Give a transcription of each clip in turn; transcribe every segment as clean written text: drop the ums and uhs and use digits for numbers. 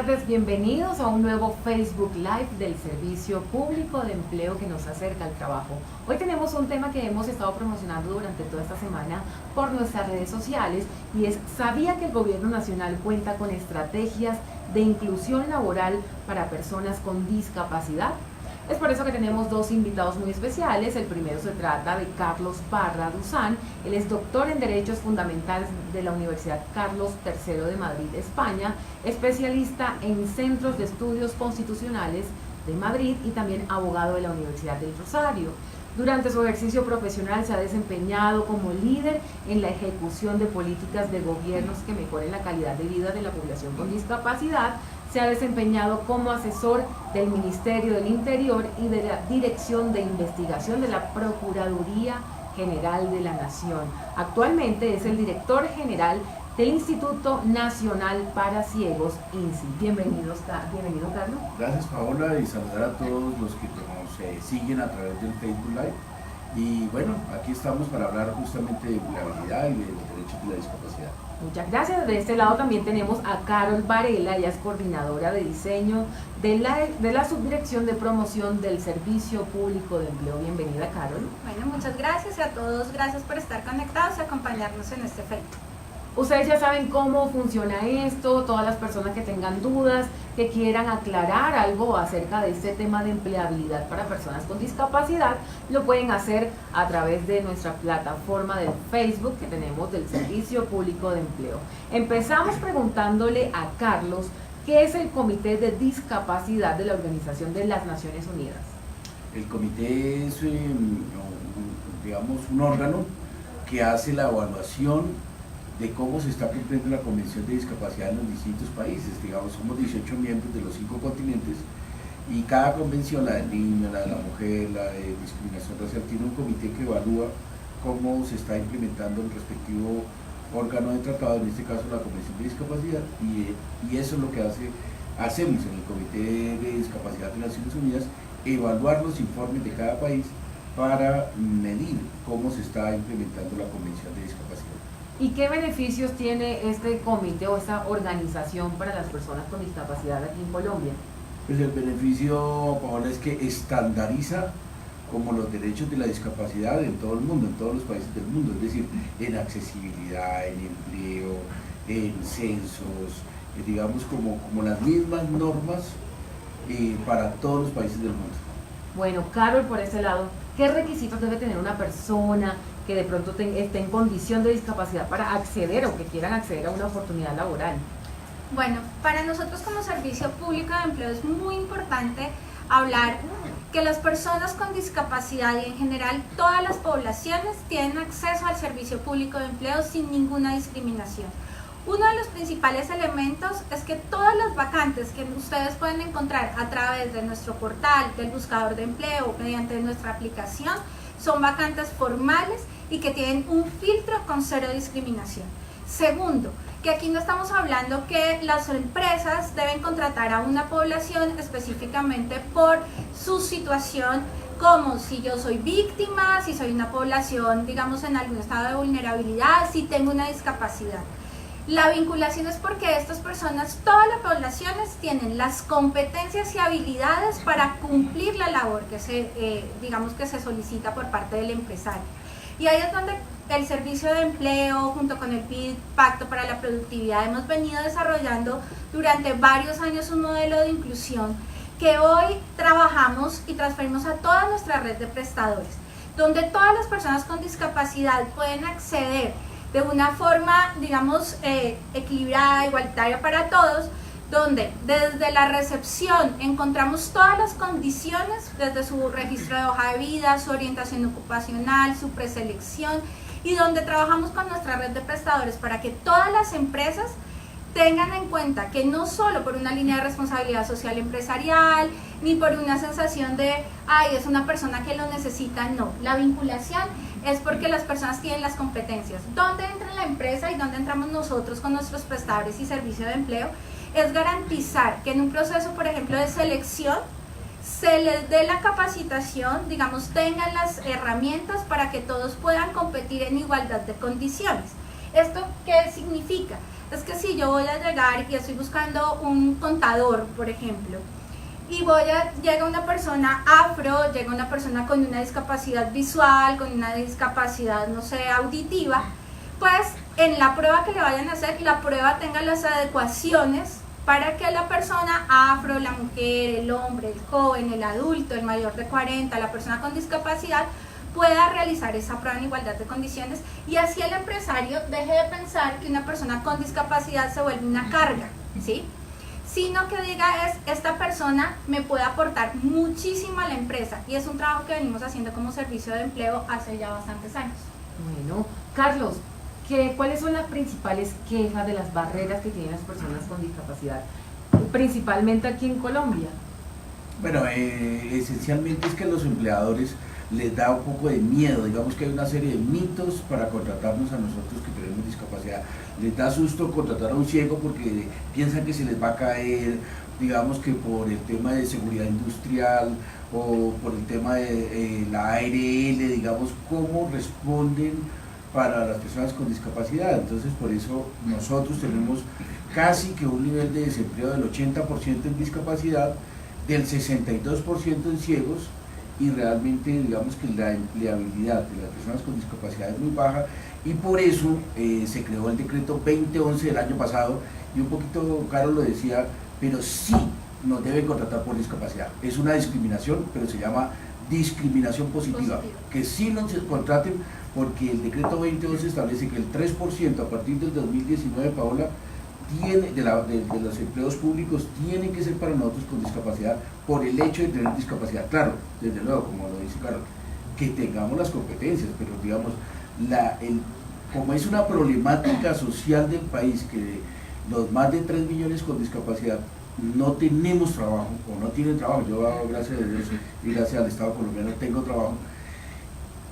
tardes, bienvenidos a un nuevo Facebook Live del Servicio Público de Empleo que nos acerca al trabajo. Hoy tenemos un tema que hemos estado promocionando durante toda esta semana por nuestras redes sociales y es: ¿sabía que el Gobierno Nacional cuenta con estrategias de inclusión laboral para personas con discapacidad? Es por eso que tenemos dos invitados muy especiales. El primero se trata de Carlos Parra Duzán. Él es doctor en Derechos Fundamentales de la Universidad Carlos III de Madrid, España, especialista en Centros de Estudios Constitucionales de Madrid y también abogado de la Universidad del Rosario. Durante su ejercicio profesional se ha desempeñado como líder en la ejecución de políticas de gobiernos que mejoren la calidad de vida de la población con discapacidad. Se ha desempeñado como asesor del Ministerio del Interior y de la Dirección de Investigación de la Procuraduría General de la Nación. Actualmente es el director general del Instituto Nacional para Ciegos, INCI. Bienvenido, Carlos. Gracias, Paola, y saludar a todos los que nos siguen a través del Facebook Live. Y bueno, aquí estamos para hablar justamente de empleabilidad y de los derechos de la discapacidad. Muchas gracias. De este lado también tenemos a Carol Varela. Ella es coordinadora de diseño de la Subdirección de Promoción del Servicio Público de Empleo. Bienvenida, Carol. Bueno, muchas gracias a todos. Gracias por estar conectados y acompañarnos en este Facebook. Ustedes ya saben cómo funciona esto. Todas las personas que tengan dudas, que quieran aclarar algo acerca de este tema de empleabilidad para personas con discapacidad, lo pueden hacer a través de nuestra plataforma de Facebook que tenemos del Servicio Público de Empleo. Empezamos preguntándole a Carlos, ¿qué es el Comité de Discapacidad de la Organización de las Naciones Unidas? El comité es, digamos, un órgano que hace la evaluación de cómo se está cumpliendo la Convención de Discapacidad en los distintos países. Digamos, somos 18 miembros de los 5 continentes y cada convención, la del niño, la de la mujer, la de discriminación racial, tiene un comité que evalúa cómo se está implementando el respectivo órgano de tratado, en este caso la Convención de Discapacidad, y eso es lo que hacemos en el Comité de Discapacidad de Naciones Unidas: evaluar los informes de cada país para medir cómo se está implementando la Convención de Discapacidad. ¿Y qué beneficios tiene este comité o esta organización para las personas con discapacidad aquí en Colombia? Pues el beneficio, Paola, es que estandariza como los derechos de la discapacidad en todo el mundo, en todos los países del mundo, es decir, en accesibilidad, en empleo, en censos, digamos como las mismas normas para todos los países del mundo. Bueno, Carol, por ese lado, ¿qué requisitos debe tener una persona que de pronto esté en condición de discapacidad para acceder o que quieran acceder a una oportunidad laboral? Bueno, para nosotros como Servicio Público de Empleo es muy importante hablar que las personas con discapacidad y en general todas las poblaciones tienen acceso al Servicio Público de Empleo sin ninguna discriminación. Uno de los principales elementos es que todas las vacantes que ustedes pueden encontrar a través de nuestro portal, del buscador de empleo, mediante nuestra aplicación, son vacantes formales y que tienen un filtro con 0 discriminación. Segundo, que aquí no estamos hablando que las empresas deben contratar a una población específicamente por su situación, como si yo soy víctima, si soy una población, digamos, en algún estado de vulnerabilidad, si tengo una discapacidad. La vinculación es porque estas personas, todas las poblaciones, tienen las competencias y habilidades para cumplir la labor que se solicita por parte del empresario. Y ahí es donde el Servicio de Empleo, junto con el PID, Pacto para la Productividad, hemos venido desarrollando durante varios años un modelo de inclusión que hoy trabajamos y transferimos a toda nuestra red de prestadores, donde todas las personas con discapacidad pueden acceder de una forma, digamos, equilibrada, igualitaria para todos, donde desde la recepción encontramos todas las condiciones, desde su registro de hoja de vida, su orientación ocupacional, su preselección, y donde trabajamos con nuestra red de prestadores para que todas las empresas tengan en cuenta que no solo por una línea de responsabilidad social empresarial, ni por una sensación de, ay, es una persona que lo necesita, no. La vinculación es porque las personas tienen las competencias. ¿Dónde entra la empresa y dónde entramos nosotros con nuestros prestadores y servicio de empleo? Es garantizar que en un proceso, por ejemplo, de selección, se les dé la capacitación, digamos, tengan las herramientas para que todos puedan competir en igualdad de condiciones. ¿Esto qué significa? es que si yo voy a llegar y estoy buscando un contador, por ejemplo, y llega una persona afro, llega una persona con una discapacidad visual, con una discapacidad, no sé, auditiva, pues en la prueba que le vayan a hacer, la prueba tenga las adecuaciones para que la persona afro, la mujer, el hombre, el joven, el adulto, el mayor de 40, la persona con discapacidad, pueda realizar esa prueba en igualdad de condiciones, y así el empresario deje de pensar que una persona con discapacidad se vuelve una carga, ¿sí? Sino que diga esta persona me puede aportar muchísimo a la empresa, y es un trabajo que venimos haciendo como servicio de empleo hace ya bastantes años. Bueno, Carlos, ¿cuáles son las principales quejas de las barreras que tienen las personas con discapacidad, principalmente aquí en Colombia? Bueno, esencialmente es que a los empleadores les da un poco de miedo, digamos que hay una serie de mitos para contratarnos a nosotros que tenemos discapacidad. Les da susto contratar a un ciego porque piensan que se les va a caer, digamos que por el tema de seguridad industrial o por el tema de la ARL, digamos, cómo responden para las personas con discapacidad. Entonces, por eso nosotros tenemos casi que un nivel de desempleo del 80% en discapacidad, del 62% en ciegos, y realmente digamos que la empleabilidad de las personas con discapacidad es muy baja, y por eso se creó el decreto 2011 del año pasado, y un poquito Caro lo decía, pero sí nos deben contratar por discapacidad. Es una discriminación, pero se llama discriminación positiva, que sí nos contraten, porque el decreto 2011 establece que el 3% a partir del 2019, Paola, de los empleos públicos tienen que ser para nosotros con discapacidad por el hecho de tener discapacidad. Claro, desde luego, como lo dice Carlos, que tengamos las competencias, pero digamos, como es una problemática social del país, que los más de 3 millones con discapacidad no tenemos trabajo o no tienen trabajo, yo gracias a Dios y gracias al Estado colombiano tengo trabajo,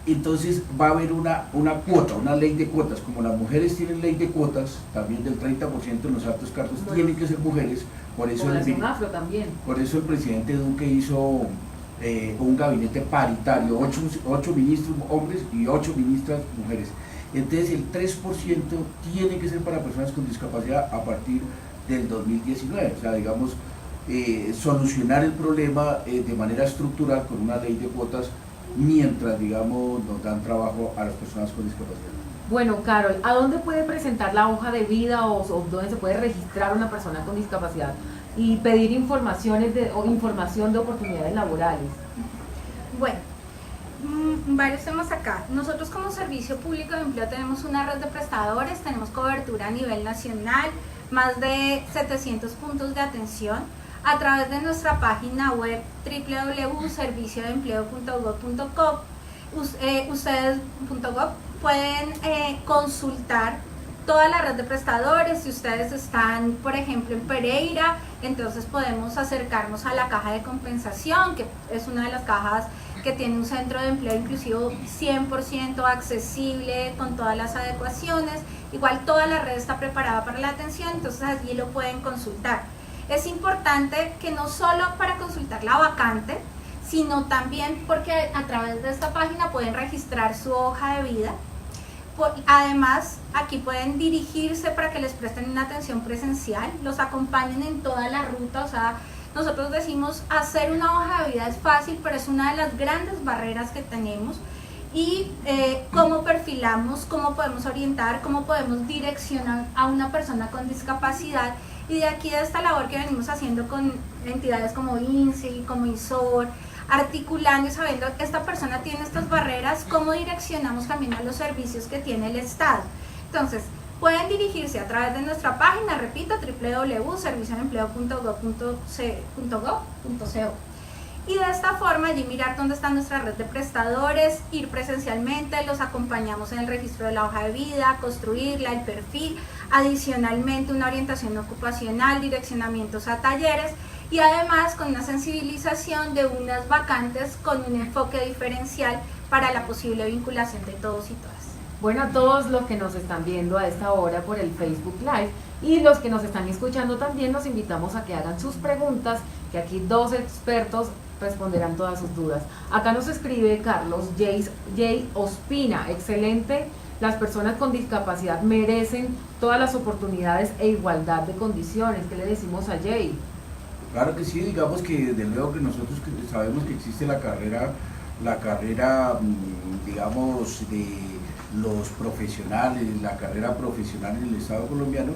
entonces va a haber una cuota, una ley de cuotas. Como las mujeres tienen ley de cuotas, también del 30% en los altos cargos tienen que ser mujeres. Por eso afro también. Por eso el presidente Duque hizo un gabinete paritario, 8 ministros hombres y 8 ministras mujeres. Entonces el 3% tiene que ser para personas con discapacidad a partir del 2019. O sea, digamos, solucionar el problema de manera estructural con una ley de cuotas, mientras, digamos, nos dan trabajo a las personas con discapacidad. Bueno, Carol, ¿a dónde puede presentar la hoja de vida o dónde se puede registrar una persona con discapacidad y pedir información de oportunidades laborales? Bueno, varios temas acá. Nosotros como Servicio Público de Empleo tenemos una red de prestadores, tenemos cobertura a nivel nacional, más de 700 puntos de atención. A través de nuestra página web www.serviciodeempleo.gov.co ustedes pueden consultar toda la red de prestadores. Si ustedes están, por ejemplo, en Pereira, entonces podemos acercarnos a la caja de compensación, que es una de las cajas que tiene un centro de empleo inclusivo 100% accesible, con todas las adecuaciones. Igual toda la red está preparada para la atención, entonces allí lo pueden consultar. Es importante que no solo para consultar la vacante, sino también porque a través de esta página pueden registrar su hoja de vida. Además, aquí pueden dirigirse para que les presten una atención presencial, los acompañen en toda la ruta. O sea, nosotros decimos, hacer una hoja de vida es fácil, pero es una de las grandes barreras que tenemos. Y cómo perfilamos, cómo podemos orientar, cómo podemos direccionar a una persona con discapacidad. Y de aquí de esta labor que venimos haciendo con entidades como INSI, como INSOR, articulando y sabiendo que esta persona tiene estas barreras, cómo direccionamos también a los servicios que tiene el Estado. Entonces, pueden dirigirse a través de nuestra página, repito, www.serviciodeempleo.gov.co, y de esta forma allí mirar dónde está nuestra red de prestadores, ir presencialmente, los acompañamos en el registro de la hoja de vida, construirla, el perfil, adicionalmente una orientación ocupacional, direccionamientos a talleres, y además con una sensibilización de unas vacantes con un enfoque diferencial para la posible vinculación de todos y todas. Bueno, a todos los que nos están viendo a esta hora por el Facebook Live y los que nos están escuchando también, los invitamos a que hagan sus preguntas, que aquí 2 expertos responderán todas sus dudas. Acá nos escribe Carlos J. Ospina: excelente las personas con discapacidad merecen todas las oportunidades e igualdad de condiciones. ¿Qué le decimos a Jay? Claro que sí, digamos que desde luego que nosotros sabemos que existe la carrera, digamos, de los profesionales, la carrera profesional en el Estado colombiano,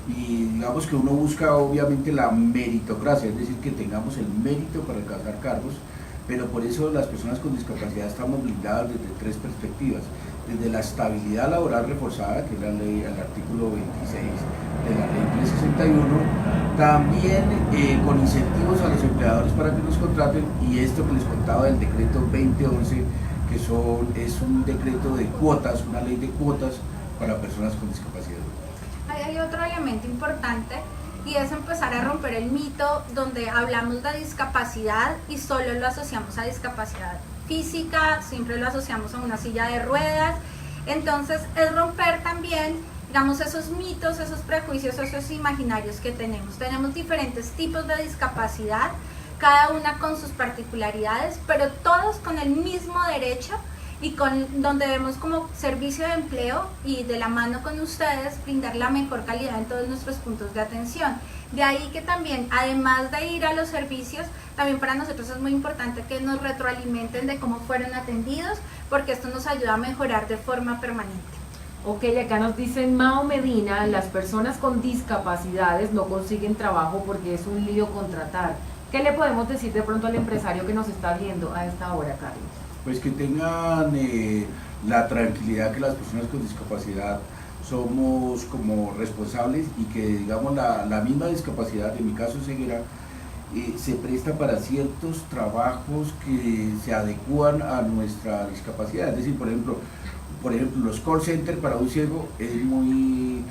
y digamos que uno busca obviamente la meritocracia, es decir, que tengamos el mérito para alcanzar cargos, pero por eso las personas con discapacidad estamos blindadas desde tres perspectivas: desde la estabilidad laboral reforzada, que es la ley, el artículo 26 de la ley 361, también con incentivos a los empleadores para que nos contraten, y esto que les contaba del decreto 2011, que es un decreto de cuotas, una ley de cuotas para personas con discapacidad. Hay otro elemento importante, y es empezar a romper el mito donde hablamos de discapacidad y solo lo asociamos a discapacidad física, siempre lo asociamos a una silla de ruedas. Entonces es romper también, digamos, esos mitos, esos prejuicios, esos imaginarios que tenemos. Tenemos diferentes tipos de discapacidad, cada una con sus particularidades, pero todos con el mismo derecho, y con donde debemos como servicio de empleo y de la mano con ustedes brindar la mejor calidad en todos nuestros puntos de atención. De ahí que también, además de ir a los servicios, también para nosotros es muy importante que nos retroalimenten de cómo fueron atendidos, porque esto nos ayuda a mejorar de forma permanente. Ok, acá nos dicen Mao Medina, las personas con discapacidades no consiguen trabajo porque es un lío contratar. ¿Qué le podemos decir de pronto al empresario que nos está viendo a esta hora, Carlos? Pues que tengan la tranquilidad que las personas con discapacidad somos como responsables, y que digamos la misma discapacidad, en mi caso ceguera, se presta para ciertos trabajos que se adecúan a nuestra discapacidad. Es decir, por ejemplo los call centers para un ciego es muy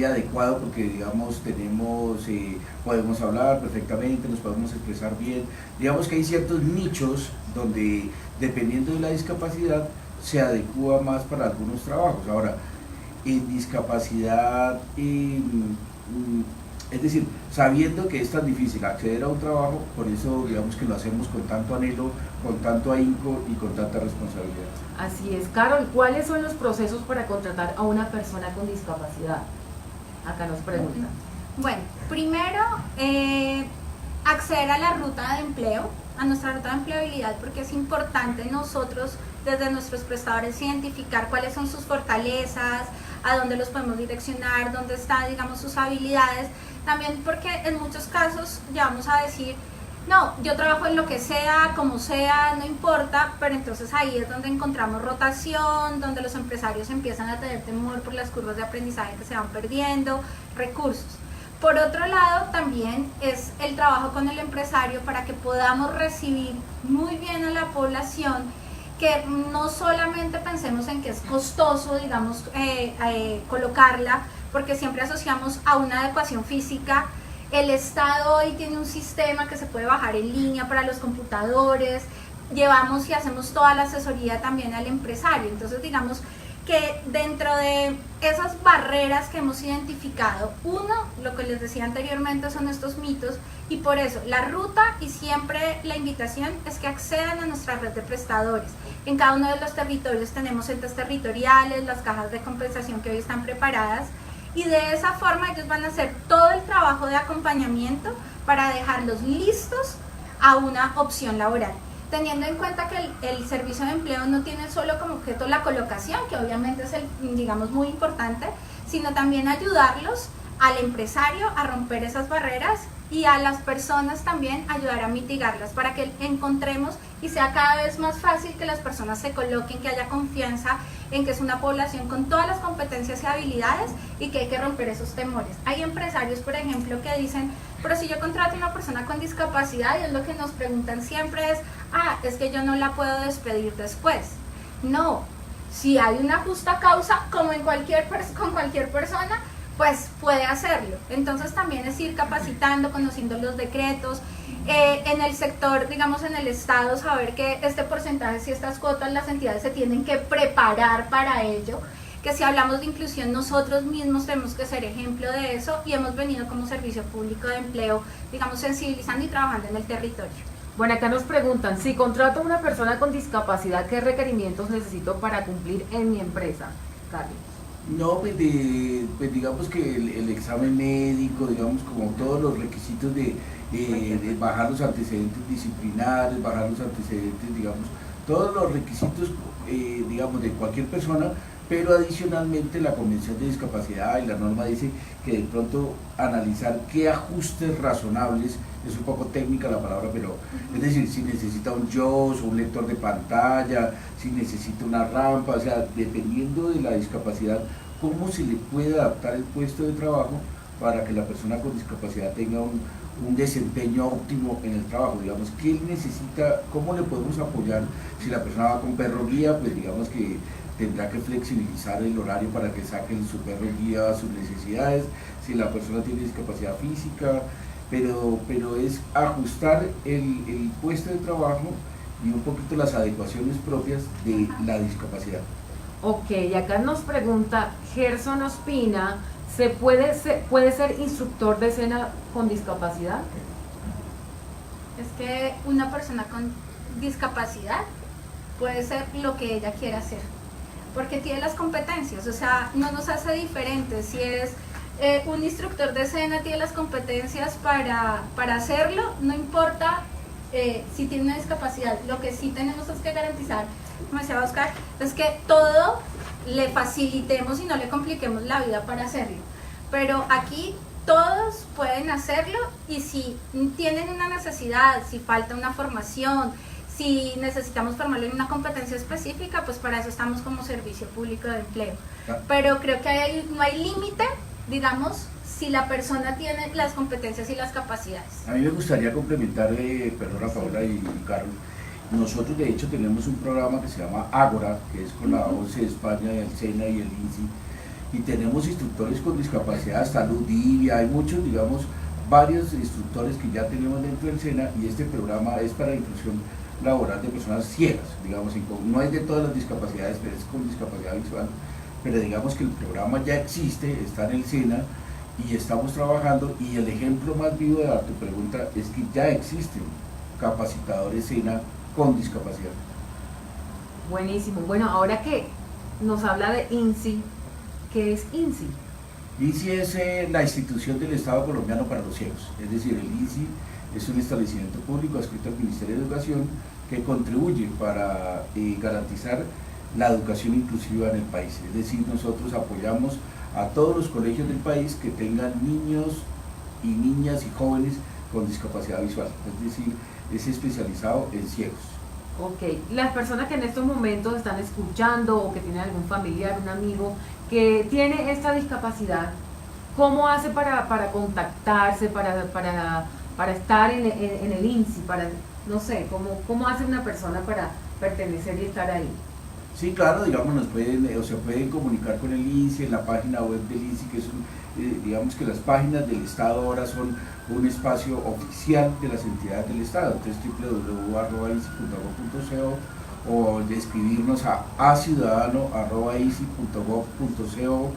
adecuado, porque digamos podemos hablar perfectamente, nos podemos expresar bien. Digamos que hay ciertos nichos donde, dependiendo de la discapacidad, se adecua más para algunos trabajos. Ahora, en discapacidad, es decir, sabiendo que es tan difícil acceder a un trabajo, por eso digamos que lo hacemos con tanto anhelo, con tanto ahínco y con tanta responsabilidad. Así es. Carol, ¿cuáles son los procesos para contratar a una persona con discapacidad? Acá nos preguntan. Bueno, primero, acceder a la ruta de empleo, a nuestra ruta de empleabilidad, porque es importante nosotros, desde nuestros prestadores, identificar cuáles son sus fortalezas, a dónde los podemos direccionar, dónde están, digamos, sus habilidades. También porque en muchos casos ya vamos a decir, no, yo trabajo en lo que sea, como sea, no importa, pero entonces ahí es donde encontramos rotación, donde los empresarios empiezan a tener temor por las curvas de aprendizaje que se van perdiendo, recursos. Por otro lado, también es el trabajo con el empresario para que podamos recibir muy bien a la población, que no solamente pensemos en que es costoso, digamos, colocarla, porque siempre asociamos a una adecuación física. El Estado hoy tiene un sistema que se puede bajar en línea para los computadores, llevamos y hacemos toda la asesoría también al empresario. Entonces digamos que dentro de esas barreras que hemos identificado, uno, lo que les decía anteriormente, son estos mitos, y por eso la ruta y siempre la invitación es que accedan a nuestra red de prestadores. En cada uno de los territorios tenemos entes territoriales, las cajas de compensación que hoy están preparadas, y de esa forma ellos van a hacer todo el trabajo de acompañamiento para dejarlos listos a una opción laboral. Teniendo en cuenta que el servicio de empleo no tiene solo como objeto la colocación, que obviamente es digamos, muy importante, sino también ayudarlos al empresario a romper esas barreras, y a las personas también ayudar a mitigarlas, para que encontremos y sea cada vez más fácil que las personas se coloquen, que haya confianza en que es una población con todas las competencias y habilidades, y que hay que romper esos temores. Hay empresarios, por ejemplo, que dicen, pero si yo contrato a una persona con discapacidad, y es lo que nos preguntan siempre es, es que yo no la puedo despedir después. No, si hay una justa causa, como con cualquier persona, pues puede hacerlo. Entonces también es ir capacitando, conociendo los decretos, en el sector, digamos en el Estado, saber que este porcentaje, si estas cuotas, las entidades se tienen que preparar para ello, que si hablamos de inclusión nosotros mismos tenemos que ser ejemplo de eso, y hemos venido como servicio público de empleo, digamos, sensibilizando y trabajando en el territorio. Bueno, acá nos preguntan, si contrato a una persona con discapacidad, ¿qué requerimientos necesito para cumplir en mi empresa? Carlos. No, pues, pues digamos que el examen médico, digamos como todos los requisitos de bajar los antecedentes disciplinarios, bajar los antecedentes, digamos, todos los requisitos, digamos, de cualquier persona, pero adicionalmente la Convención de Discapacidad y la norma dice que de pronto analizar qué ajustes razonables, es un poco técnica la palabra, pero es decir, si necesita un JAWS o un lector de pantalla, si necesita una rampa, o sea, dependiendo de la discapacidad, cómo se le puede adaptar el puesto de trabajo para que la persona con discapacidad tenga un desempeño óptimo en el trabajo, digamos, qué él necesita, cómo le podemos apoyar. Si la persona va con perro guía, pues digamos que tendrá que flexibilizar el horario para que saquen su perro guía a sus necesidades. Si la persona tiene discapacidad física, pero es ajustar el puesto de trabajo y un poquito las adecuaciones propias de la discapacidad. Ok, y acá nos pregunta Gerson Ospina, puede ser instructor de escena con discapacidad? Es que una persona con discapacidad puede ser lo que ella quiera hacer, porque tiene las competencias, o sea, no nos hace diferentes. Si es un instructor de escena, tiene las competencias para hacerlo, no importa si tiene una discapacidad. Lo que sí tenemos es que garantizar, como decía Oscar, es que todo le facilitemos y no le compliquemos la vida para hacerlo. Pero aquí todos pueden hacerlo, y si tienen una necesidad, si falta una formación, si necesitamos formarlo en una competencia específica, pues para eso estamos como servicio público de empleo. Pero creo que no hay límite, digamos, si la persona tiene las competencias y las capacidades. A mí me gustaría complementar, perdona Paola y Carlos, nosotros de hecho tenemos un programa que se llama Ágora, que es con la ONCE de España, el SENA y el INSI, y tenemos instructores con discapacidad, hasta Ludivia, hay muchos, digamos, varios instructores que ya tenemos dentro del SENA, y este programa es para inclusión laboral de personas ciegas, digamos, no es de todas las discapacidades, pero es con discapacidad visual, pero digamos que el programa ya existe, está en el SENA, y estamos trabajando, y el ejemplo más vivo de tu pregunta es que ya existen capacitadores SENA con discapacidad. Buenísimo. Bueno, ahora que nos habla de INSI, ¿qué es INSI? INSI es la institución del Estado colombiano para los ciegos, es decir, el INSI es un establecimiento público adscrito al Ministerio de Educación que contribuye para garantizar la educación inclusiva en el país, es decir, nosotros apoyamos a todos los colegios del país que tengan niños y niñas y jóvenes con discapacidad visual, es decir, es especializado en ciegos. Ok, las personas que en estos momentos están escuchando o que tienen algún familiar, un amigo que tiene esta discapacidad, ¿cómo hace para contactarse, para estar en el INSI, no sé, ¿cómo hace una persona para pertenecer y estar ahí? Sí, claro, digamos, se pueden comunicar con el INSI en la página web del INSI, que es digamos que las páginas del Estado ahora son un espacio oficial de las entidades del Estado, entonces www.insi.gov.co, o de escribirnos a ciudadano@insi.gov.co,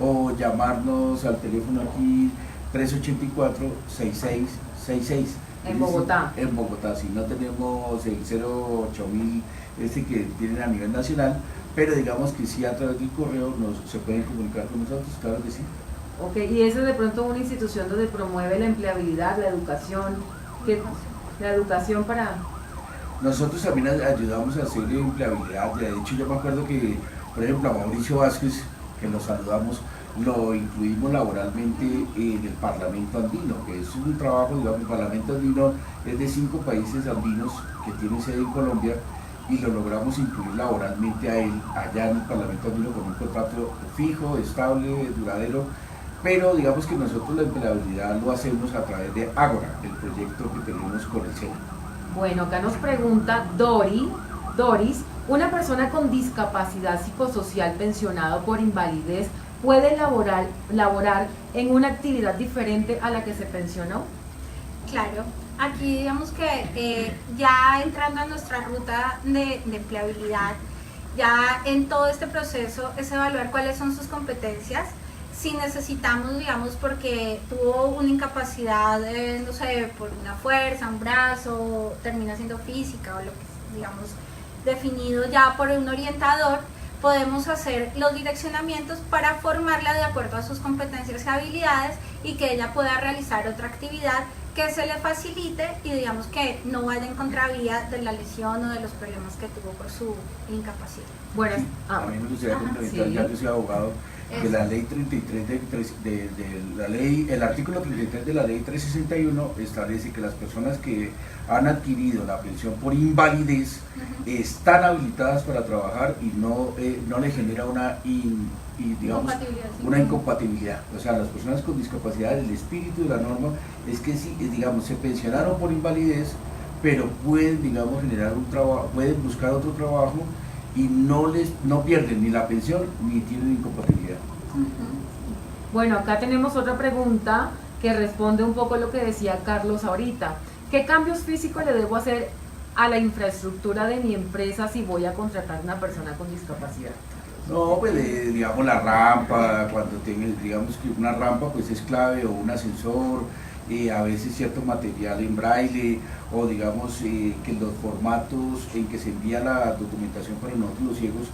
o llamarnos al teléfono aquí 384-6666. En Bogotá. En Bogotá, si no tenemos el 08000 que tienen a nivel nacional, pero digamos que sí, a través del correo se pueden comunicar con nosotros, claro que sí. Ok, y esa es de pronto una institución donde promueve la empleabilidad, la educación, para... Nosotros también ayudamos a hacer empleabilidad. De hecho, yo me acuerdo que, por ejemplo, a Mauricio Vázquez, que nos saludamos, lo incluimos laboralmente en el Parlamento Andino, que es un trabajo, digamos, el Parlamento Andino es de 5 países andinos que tienen sede en Colombia, y lo logramos incluir laboralmente a él allá en el Parlamento Andino con un contrato fijo, estable, duradero, pero digamos que nosotros la empleabilidad lo hacemos a través de Ágora, el proyecto que tenemos con el SENA. Bueno, acá nos pregunta Doris, ¿una persona con discapacidad psicosocial pensionado por invalidez puede laborar en una actividad diferente a la que se pensionó? Claro, aquí digamos que ya entrando a nuestra ruta de empleabilidad, ya en todo este proceso es evaluar cuáles son sus competencias. si necesitamos, digamos, porque tuvo una incapacidad, no sé, por una fuerza, un brazo, termina siendo física o lo que, digamos, definido ya por un orientador, podemos hacer los direccionamientos para formarla de acuerdo a sus competencias y habilidades y que ella pueda realizar otra actividad que se le facilite y digamos que no vaya en contravía de la lesión o de los problemas que tuvo por su incapacidad. Bueno, a mí me gustaría complementar, ya que soy abogado, que la ley 33 el artículo 33 de la ley 361 establece que las personas que han adquirido la pensión por invalidez están habilitadas para trabajar y no le genera una incompatibilidad. O sea, las personas con discapacidad, el espíritu de la norma es que si, digamos, se pensionaron por invalidez, pero pueden, digamos, generar un trabajo, pueden buscar otro trabajo y no pierden ni la pensión ni tienen incompatibilidad. Bueno, acá tenemos otra pregunta que responde un poco lo que decía Carlos ahorita. ¿Qué cambios físicos le debo hacer a la infraestructura de mi empresa si voy a contratar a una persona con discapacidad? No, pues digamos la rampa, cuando tenga, digamos que una rampa pues es clave, o un ascensor, a veces cierto material en braille, o digamos que los formatos en que se envía la documentación para nosotros los ciegos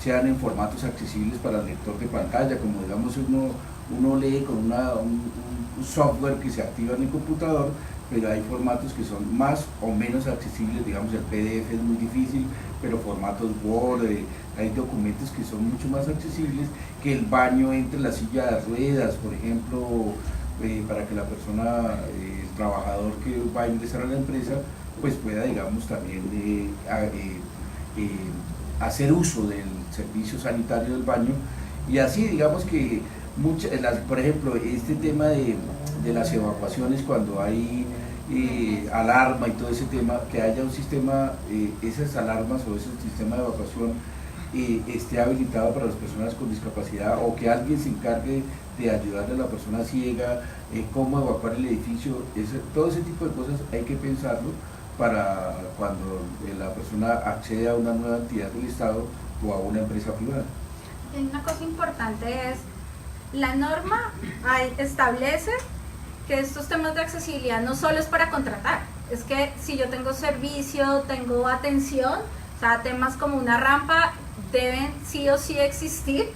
sean en formatos accesibles para el lector de pantalla, como digamos uno lee con un software que se activa en el computador, pero hay formatos que son más o menos accesibles, digamos el PDF es muy difícil, pero formatos Word, hay documentos que son mucho más accesibles, que el baño entre la silla de ruedas, por ejemplo, para que la persona, el trabajador que va a ingresar a la empresa, pues pueda, digamos, también hacer uso del servicio sanitario del baño, y así, digamos que por ejemplo, este tema de las evacuaciones, cuando hay alarma y todo ese tema, que haya un sistema, esas alarmas o ese sistema de evacuación esté habilitado para las personas con discapacidad, o que alguien se encargue de ayudarle a la persona ciega, cómo evacuar el edificio, todo ese tipo de cosas hay que pensarlo para cuando la persona accede a una nueva entidad del Estado o a una empresa privada. Una cosa importante es, la norma establece que estos temas de accesibilidad no solo es para contratar, es que si yo tengo servicio, tengo atención, o sea, temas como una rampa deben sí o sí existir,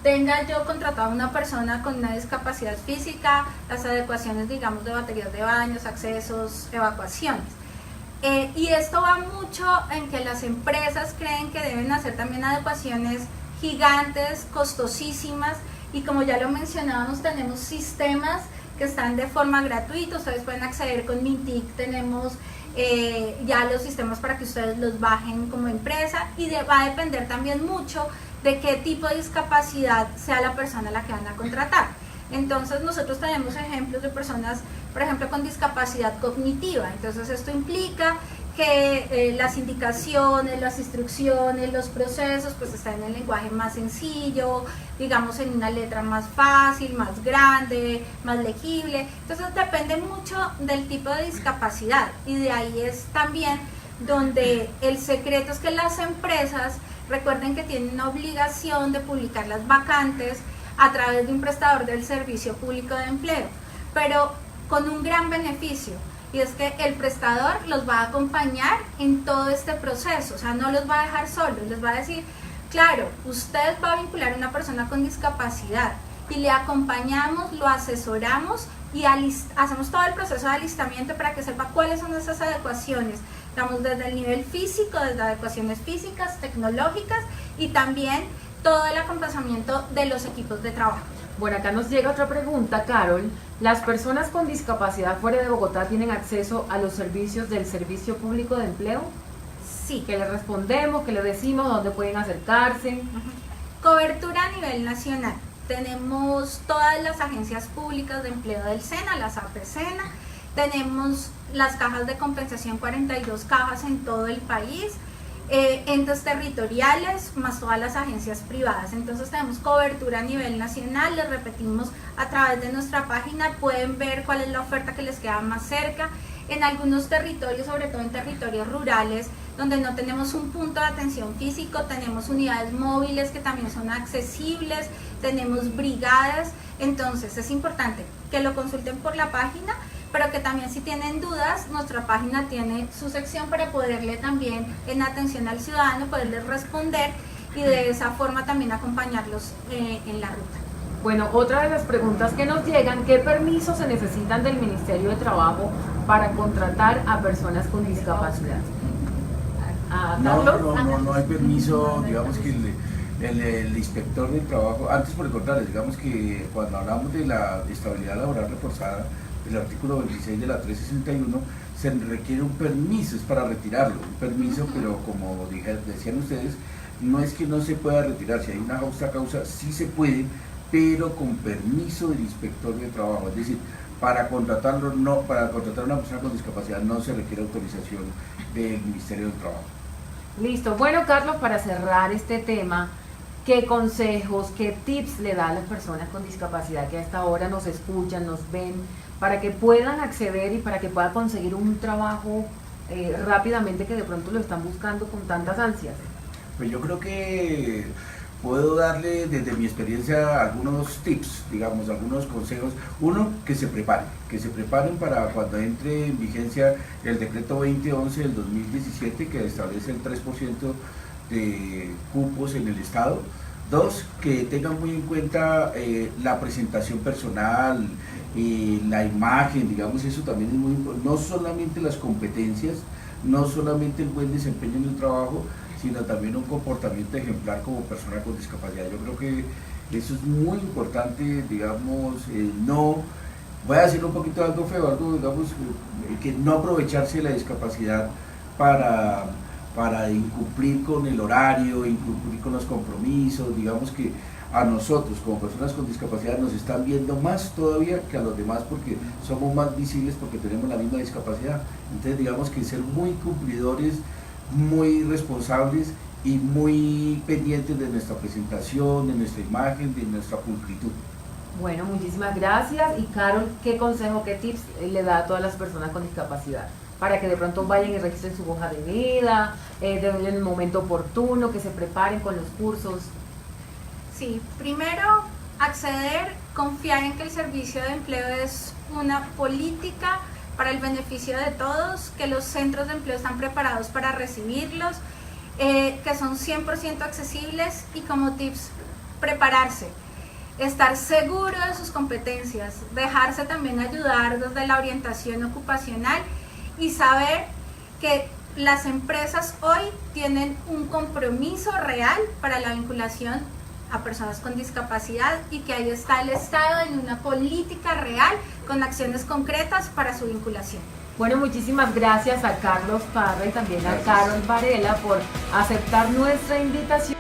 tenga yo contratado a una persona con una discapacidad física, las adecuaciones, digamos, de baterías de baños, accesos, evacuaciones. Y esto va mucho en que las empresas creen que deben hacer también adecuaciones gigantes, costosísimas, y como ya lo mencionábamos, tenemos sistemas que están de forma gratuita, ustedes pueden acceder con Mintic, tenemos ya los sistemas para que ustedes los bajen como empresa, y va a depender también mucho de qué tipo de discapacidad sea la persona a la que van a contratar. Entonces nosotros tenemos ejemplos de personas, por ejemplo, con discapacidad cognitiva, entonces esto implica que las indicaciones, las instrucciones, los procesos pues están en el lenguaje más sencillo, digamos en una letra más fácil, más grande, más legible. Entonces depende mucho del tipo de discapacidad, y de ahí es también donde el secreto es que las empresas recuerden que tienen una obligación de publicar las vacantes a través de un prestador del servicio público de empleo, pero con un gran beneficio. Y es que el prestador los va a acompañar en todo este proceso, o sea, no los va a dejar solos, les va a decir, claro, usted va a vincular a una persona con discapacidad y le acompañamos, lo asesoramos y hacemos todo el proceso de alistamiento para que sepa cuáles son esas adecuaciones, digamos, desde el nivel físico, desde adecuaciones físicas, tecnológicas, y también todo el acompañamiento de los equipos de trabajo. Bueno, acá nos llega otra pregunta, Carol. ¿Las personas con discapacidad fuera de Bogotá tienen acceso a los servicios del Servicio Público de Empleo? Sí. ¿Qué le respondemos? ¿Qué le decimos? ¿Dónde pueden acercarse? Cobertura a nivel nacional. Tenemos todas las agencias públicas de empleo del SENA, las APSENA. Tenemos las cajas de compensación, 42 cajas en todo el país. Entes territoriales más todas las agencias privadas. Entonces tenemos cobertura a nivel nacional. Les repetimos, a través de nuestra página pueden ver cuál es la oferta que les queda más cerca. en algunos territorios, sobre todo en territorios rurales, donde no tenemos un punto de atención físico, tenemos unidades móviles que también son accesibles, tenemos brigadas. Entonces es importante que lo consulten por la página, pero que también si tienen dudas, nuestra página tiene su sección para poderle también, en atención al ciudadano, poderles responder y de esa forma también acompañarlos en la ruta. Bueno, otra de las preguntas que nos llegan, ¿qué permisos se necesitan del Ministerio de Trabajo para contratar a personas con discapacidad? No hay permiso, digamos que el inspector del trabajo, antes por el contrario, digamos que cuando hablamos de la estabilidad laboral reforzada, el artículo 26 de la 361, se requiere un permiso, es para retirarlo, un permiso, pero como decían ustedes, no es que no se pueda retirar, si hay una justa causa, sí se puede, pero con permiso del inspector de trabajo, es decir, para contratar a una persona con discapacidad no se requiere autorización del Ministerio del Trabajo. Listo. Bueno, Carlos, para cerrar este tema, ¿qué consejos, qué tips le da a las personas con discapacidad que hasta ahora nos escuchan, nos ven, para que puedan acceder y para que puedan conseguir un trabajo rápidamente, que de pronto lo están buscando con tantas ansias? Pues yo creo que puedo darle desde mi experiencia algunos tips, digamos, algunos consejos. Uno, que se preparen para cuando entre en vigencia el decreto 2011 del 2017, que establece el 3% de cupos en el Estado. Dos, que tengan muy en cuenta la presentación personal, la imagen, digamos, eso también es muy importante. No solamente las competencias, no solamente el buen desempeño en el trabajo, sino también un comportamiento ejemplar como persona con discapacidad. Yo creo que eso es muy importante, digamos, no, voy a decir un poquito algo feo, algo, digamos, que no aprovecharse de la discapacidad para incumplir con el horario, incumplir con los compromisos. Digamos que a nosotros como personas con discapacidad nos están viendo más todavía que a los demás porque somos más visibles, porque tenemos la misma discapacidad. Entonces digamos que ser muy cumplidores, muy responsables y muy pendientes de nuestra presentación, de nuestra imagen, de nuestra pulcritud. Bueno, muchísimas gracias. Y Carol, ¿qué consejo, qué tips le da a todas las personas con discapacidad para que de pronto vayan y registren su hoja de vida, en el momento oportuno, que se preparen con los cursos? Sí, primero acceder, confiar en que el servicio de empleo es una política para el beneficio de todos, que los centros de empleo están preparados para recibirlos, que son 100% accesibles, y como tips, prepararse, estar seguro de sus competencias, dejarse también ayudar desde la orientación ocupacional y saber que las empresas hoy tienen un compromiso real para la vinculación a personas con discapacidad y que ahí está el Estado en una política real con acciones concretas para su vinculación. Bueno, muchísimas gracias a Carlos Parra y también a Carol Varela por aceptar nuestra invitación.